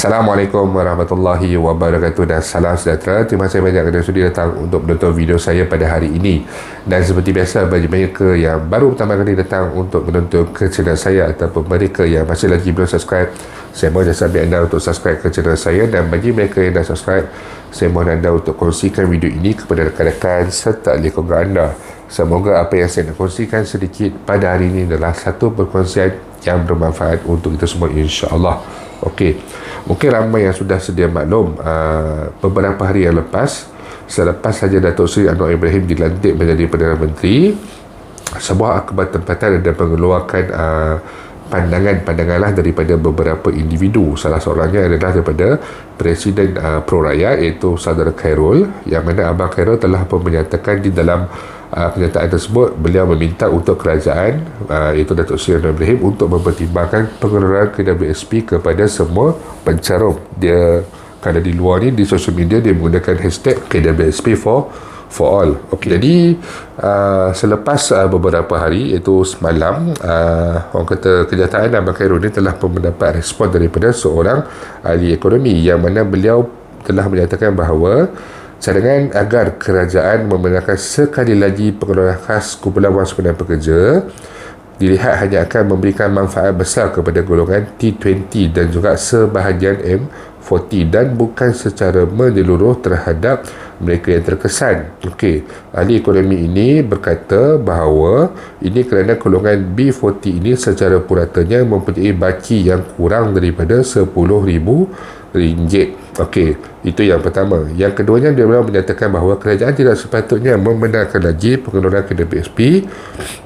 Assalamualaikum warahmatullahi wabarakatuh dan salam sejahtera. Terima kasih banyak kerana sudi datang untuk menonton video saya pada hari ini. Dan seperti biasa, bagi mereka yang baru pertama kali datang untuk menonton ke channel saya ataupun mereka yang masih lagi belum subscribe, saya mohon jasa anda untuk subscribe ke channel saya. Dan bagi mereka yang dah subscribe, saya mohon anda untuk kongsikan video ini kepada rakan-rakan serta ahli keluarga anda. Semoga apa yang saya nak kongsikan sedikit pada hari ini adalah satu perkongsian yang bermanfaat untuk kita semua, insya-Allah. Okey, mungkin ramai yang sudah sedia maklum, beberapa hari yang lepas, selepas saja Datuk Seri Anwar Ibrahim dilantik menjadi Perdana Menteri, sebuah akhbar tempatan ada mengeluarkan pandangan-pandanganlah daripada beberapa individu. Salah seorangnya adalah daripada Presiden Pro Rakyat, iaitu Saudara Khairul, yang mana Abang Khairul telah pun menyatakan di dalam pernyataan tersebut, beliau meminta untuk kerajaan, iaitu Datuk Seri Anwar Ibrahim, untuk mempertimbangkan pengeluaran KWSP kepada semua pencarum. Dia, kalau di luar ni, di sosial media, dia menggunakan hashtag KWSP for all. Okay. Jadi selepas beberapa hari, iaitu semalam, orang kata kenyataan Abang Khairul ni telah pun mendapat respon daripada seorang ahli ekonomi, yang mana beliau telah menyatakan bahawa cadangan agar kerajaan membenarkan sekali lagi pengeluaran khas kumpulan wang simpanan pekerja dilihat hanya akan memberikan manfaat besar kepada golongan T20 dan juga sebahagian M40 dan bukan secara menyeluruh terhadap mereka yang terkesan. Okey, ahli ekonomi ini berkata bahawa ini kerana golongan B40 ini secara puratanya mempunyai baki yang kurang daripada RM10,000. Okey, itu yang pertama. Yang keduanya, dia menyatakan bahawa kerajaan tidak sepatutnya membenarkan lagi pengeluaran KWSP,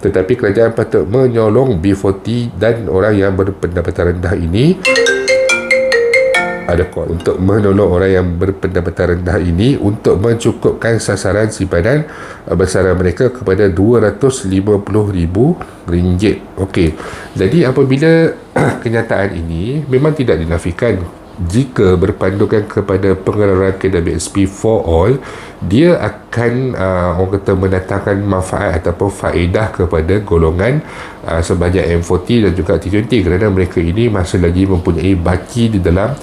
tetapi kerajaan patut menyolong B40 dan orang yang berpendapatan rendah ini untuk menolong orang yang berpendapatan rendah ini untuk mencukupkan sasaran simpanan besaran mereka kepada RM250,000. Okey, jadi apabila kenyataan ini memang tidak dinafikan, jika berpandukan kepada pengeluaran KWSP for all, dia akan orang kata mendatangkan manfaat ataupun faedah kepada golongan sebanyak M40 dan juga T20, kerana mereka ini masih lagi mempunyai baki di dalam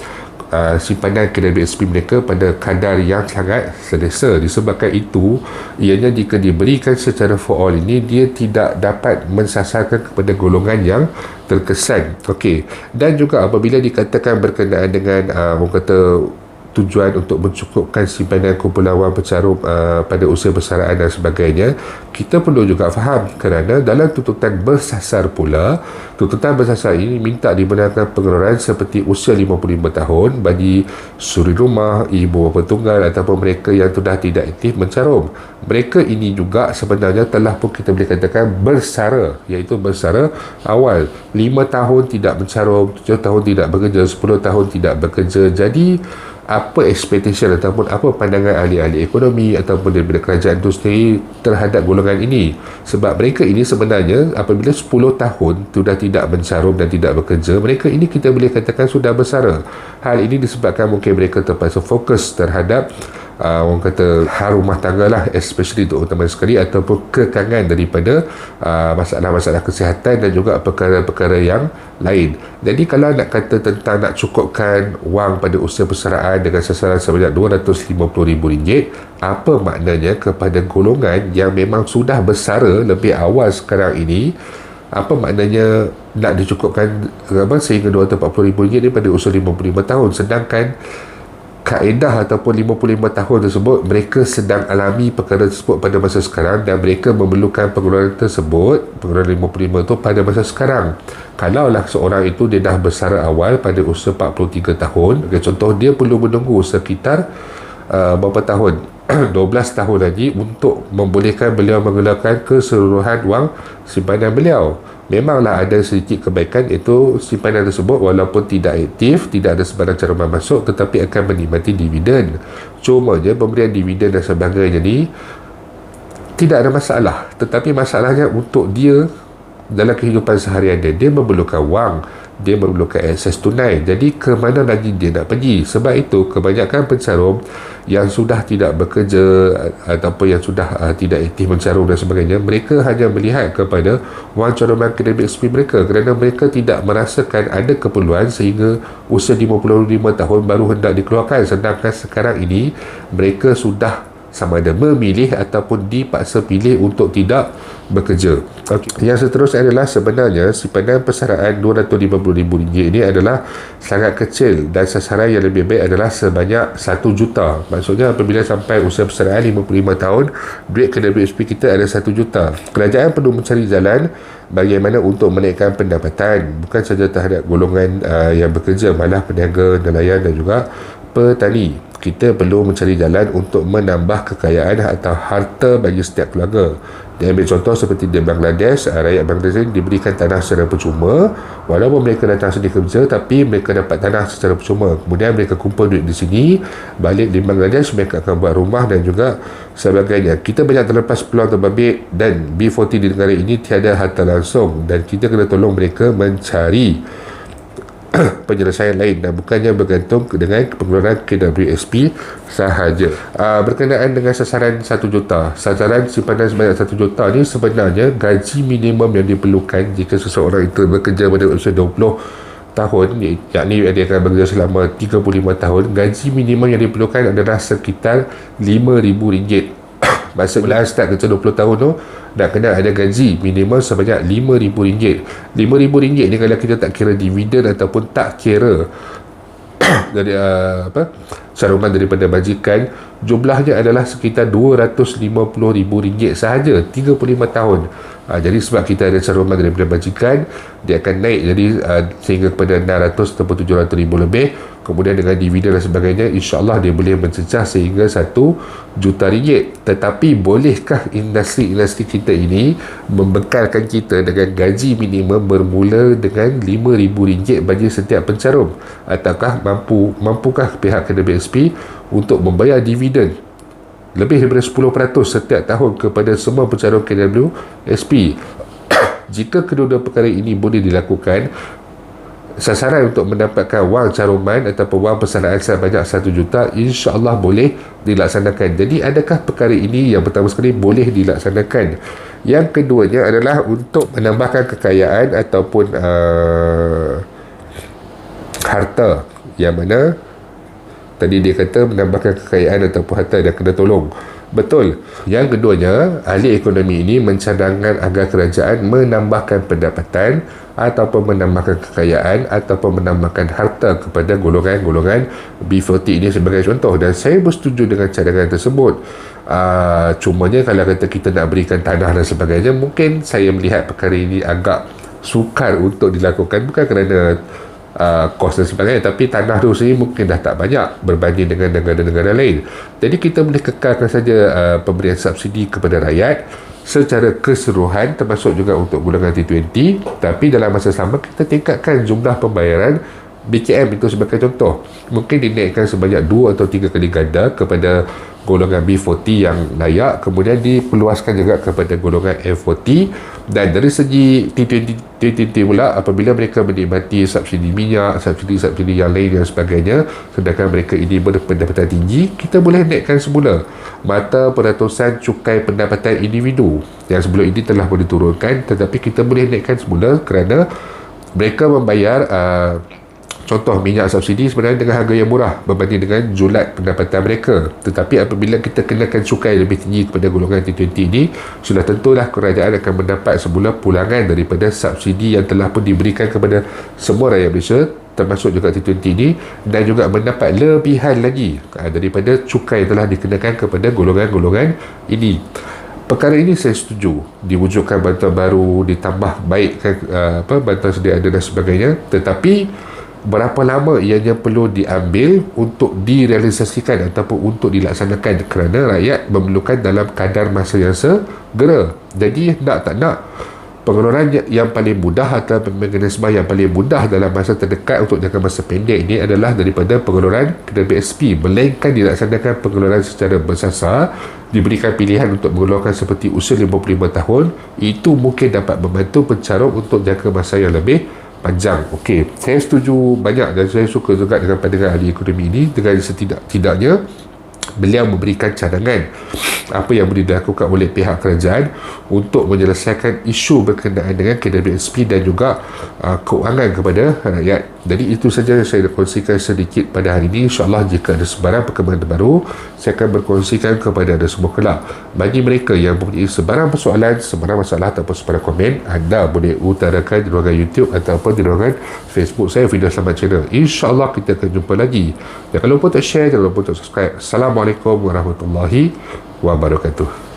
simpanan KWSP mereka pada kadar yang sangat selesa. Disebabkan itu, ianya jika diberikan secara for all ini, dia tidak dapat mensasarkan kepada golongan yang terkesan. Okey, dan juga apabila dikatakan berkenaan dengan orang kata tujuan untuk mencukupkan simpanan kumpulan wang pencarum pada usia bersaraan dan sebagainya, kita perlu juga faham, kerana dalam tuntutan bersasar pula, tuntutan bersasar ini minta dibenarkan pengeluaran seperti usia 55 tahun bagi suri rumah, ibu bapa tunggal ataupun mereka yang sudah tidak aktif mencarum. Mereka ini juga sebenarnya telah pun kita boleh katakan bersara, iaitu bersara awal. 5 tahun tidak mencarum, 7 tahun tidak bekerja, 10 tahun tidak bekerja. Jadi apa expectation ataupun apa pandangan ahli-ahli ekonomi ataupun daripada kerajaan itu sendiri terhadap golongan ini? Sebab mereka ini sebenarnya apabila 10 tahun sudah tidak mencarum dan tidak bekerja, mereka ini kita boleh katakan sudah bersara. Hal ini disebabkan mungkin mereka terpaksa fokus terhadap orang kata hal rumah tangga lah, especially terutama sekali, ataupun kekangan daripada masalah-masalah kesihatan dan juga perkara-perkara yang lain. Jadi kalau nak kata tentang nak cukupkan wang pada usia persaraan dengan sasaran sebanyak RM250,000, apa maknanya kepada golongan yang memang sudah bersara lebih awal sekarang ini? Apa maknanya nak dicukupkan sehingga RM240,000 ni pada usia 55 tahun, sedangkan kaedah ataupun 55 tahun tersebut mereka sedang alami perkara tersebut pada masa sekarang, dan mereka memerlukan pengeluaran tersebut, pengeluaran 55 itu pada masa sekarang. Kalaulah seorang itu dia dah bersara awal pada usia 43 tahun, contoh, dia perlu menunggu sekitar berapa tahun, 12 tahun lagi untuk membolehkan beliau mengeluarkan keseluruhan wang simpanan beliau. Memanglah ada sedikit kebaikan, iaitu simpanan tersebut walaupun tidak aktif, tidak ada sebarang caruman masuk, tetapi akan menikmati dividen. Cumanya pemberian dividen dan sebagainya ni tidak ada masalah, tetapi masalahnya untuk dia dalam kehidupan seharian dia memerlukan wang. dia memerlukan akses tunai. Jadi ke mana lagi dia nak pergi? Sebab itu kebanyakan pencarum yang sudah tidak bekerja ataupun yang sudah tidak aktif mencarum dan sebagainya, mereka hanya melihat kepada wang caruman KWSP mereka kerana mereka tidak merasakan ada keperluan sehingga usia 55 tahun baru hendak dikeluarkan. Sedangkan sekarang ini mereka sudah sama ada memilih ataupun dipaksa pilih untuk tidak bekerja. Yang seterusnya adalah sebenarnya simpanan persaraan RM250,000 ini adalah sangat kecil dan sasaran yang lebih baik adalah sebanyak 1 juta. Maksudnya apabila sampai usia persaraan 55 tahun, duit KWSP kita ada 1 juta. Kerajaan perlu mencari jalan bagaimana untuk menaikkan pendapatan bukan saja terhadap golongan yang bekerja, malah peniaga, nelayan dan juga petani. Kita perlu mencari jalan untuk menambah kekayaan atau harta bagi setiap keluarga. Dia ambil contoh seperti di Bangladesh, rakyat Bangladesh diberikan tanah secara percuma. Walaupun mereka datang sini kerja, tapi mereka dapat tanah secara percuma. Kemudian mereka kumpul duit di sini, balik di Bangladesh mereka akan buat rumah dan juga sebagainya. Kita banyak terlepas peluang terbabit dan B40 di negara ini tiada harta langsung dan kita kena tolong mereka mencari penyelesaian lain dan bukannya bergantung dengan pengeluaran KWSP sahaja. Berkenaan dengan sasaran 1 juta, sasaran simpanan sebanyak 1 juta ni sebenarnya gaji minimum yang diperlukan jika seseorang itu bekerja pada usia 20 tahun, yakni dia akan bekerja selama 35 tahun. Gaji minimum yang diperlukan adalah sekitar RM5,000. Maksudnya start kerja 20 tahun tu nak kena ada gaji minimum sebanyak RM5,000. RM5,000 ni kalau kita tak kira dividen ataupun tak kira dari caruman daripada majikan, jumlahnya adalah sekitar RM250,000 sahaja 35 tahun. Jadi sebab kita ada caruman daripada majikan, dia akan naik jadi sehingga kepada 600 ataupun 700,000 lebih. Kemudian dengan dividen dan sebagainya, insyaAllah dia boleh mencecah sehingga RM1 juta. Tetapi bolehkah industri kita ini membekalkan kita dengan gaji minimum bermula dengan RM5,000 bagi setiap pencarum? Ataukah mampukah pihak KWSP untuk membayar dividen lebih daripada 10% setiap tahun kepada semua pencarum KWSP? Jika kedua-dua perkara ini boleh dilakukan, sasaran untuk mendapatkan wang caruman ataupun wang persaraan sebanyak 1 juta insya-Allah boleh dilaksanakan. Jadi adakah perkara ini yang pertama sekali boleh dilaksanakan? Yang keduanya adalah untuk menambahkan kekayaan ataupun harta, yang mana tadi dia kata menambahkan kekayaan ataupun harta dan kena tolong. Betul. Yang keduanya, ahli ekonomi ini mencadangkan agar kerajaan menambahkan pendapatan ataupun menambahkan kekayaan ataupun menambahkan harta kepada golongan-golongan B40 ini sebagai contoh, dan saya bersetuju dengan cadangan tersebut. Cumanya kalau kata kita nak berikan tanah dan sebagainya, mungkin saya melihat perkara ini agak sukar untuk dilakukan, bukan kerana kos dan sebagainya, tapi tanah tu sendiri mungkin dah tak banyak berbanding dengan negara-negara lain. Jadi kita boleh kekalkan saja pemberian subsidi kepada rakyat secara keseluruhan, termasuk juga untuk golongan T20, tapi dalam masa sama kita tingkatkan jumlah pembayaran BKM itu sebagai contoh. Mungkin dinaikkan sebanyak 2 atau 3 kali ganda kepada golongan B40 yang layak, kemudian diperluaskan juga kepada golongan F40. Dan dari segi T20 pula, apabila mereka menikmati subsidi minyak, subsidi yang lain dan sebagainya, sedangkan mereka ini berpendapatan tinggi, kita boleh naikkan semula mata peratusan cukai pendapatan individu yang sebelum ini telah boleh diturunkan, tetapi kita boleh naikkan semula kerana mereka membayar contoh minyak subsidi sebenarnya dengan harga yang murah berbanding dengan julat pendapatan mereka. Tetapi apabila kita kenakan cukai lebih tinggi kepada golongan T20 ini, sudah tentulah kerajaan akan mendapat semula pulangan daripada subsidi yang telah pun diberikan kepada semua rakyat Malaysia, termasuk juga T20 ini, dan juga mendapat lebihan lagi daripada cukai yang telah dikenakan kepada golongan-golongan ini. Perkara ini saya setuju, diwujudkan bantuan baru, ditambah baikkan bantuan sedia ada dan sebagainya. Tetapi berapa lama ianya perlu diambil untuk direalisasikan ataupun untuk dilaksanakan, kerana rakyat memerlukan dalam kadar masa yang segera. Jadi nak tak nak, pengeluaran yang paling mudah atau mekanisme yang paling mudah dalam masa terdekat untuk jangka masa pendek ini adalah daripada pengeluaran KWSP, melainkan dilaksanakan pengeluaran secara bersasar, diberikan pilihan untuk mengeluarkan seperti usia 55 tahun. Itu mungkin dapat membantu pencarum untuk jangka masa yang lebih panjang. Okey, saya setuju banyak dan saya suka juga dengan pandangan ahli ekonomi ini. Dengan setidak-tidaknya beliau memberikan cadangan apa yang boleh dilakukan oleh pihak kerajaan untuk menyelesaikan isu berkenaan dengan KWSP dan juga keuangan kepada rakyat. Jadi itu saja yang saya kongsikan sedikit pada hari ini. InsyaAllah jika ada sebarang perkembangan baru, saya akan berkongsikan kepada anda semua kelak. Bagi mereka yang mempunyai sebarang persoalan, sebarang masalah ataupun sebarang komen, anda boleh utarakan di ruangan YouTube ataupun di ruangan Facebook saya, Video Selamat Channel. InsyaAllah kita akan jumpa lagi. Jangan lupa untuk share, jangan lupa untuk subscribe. Assalamualaikum warahmatullahi wabarakatuh.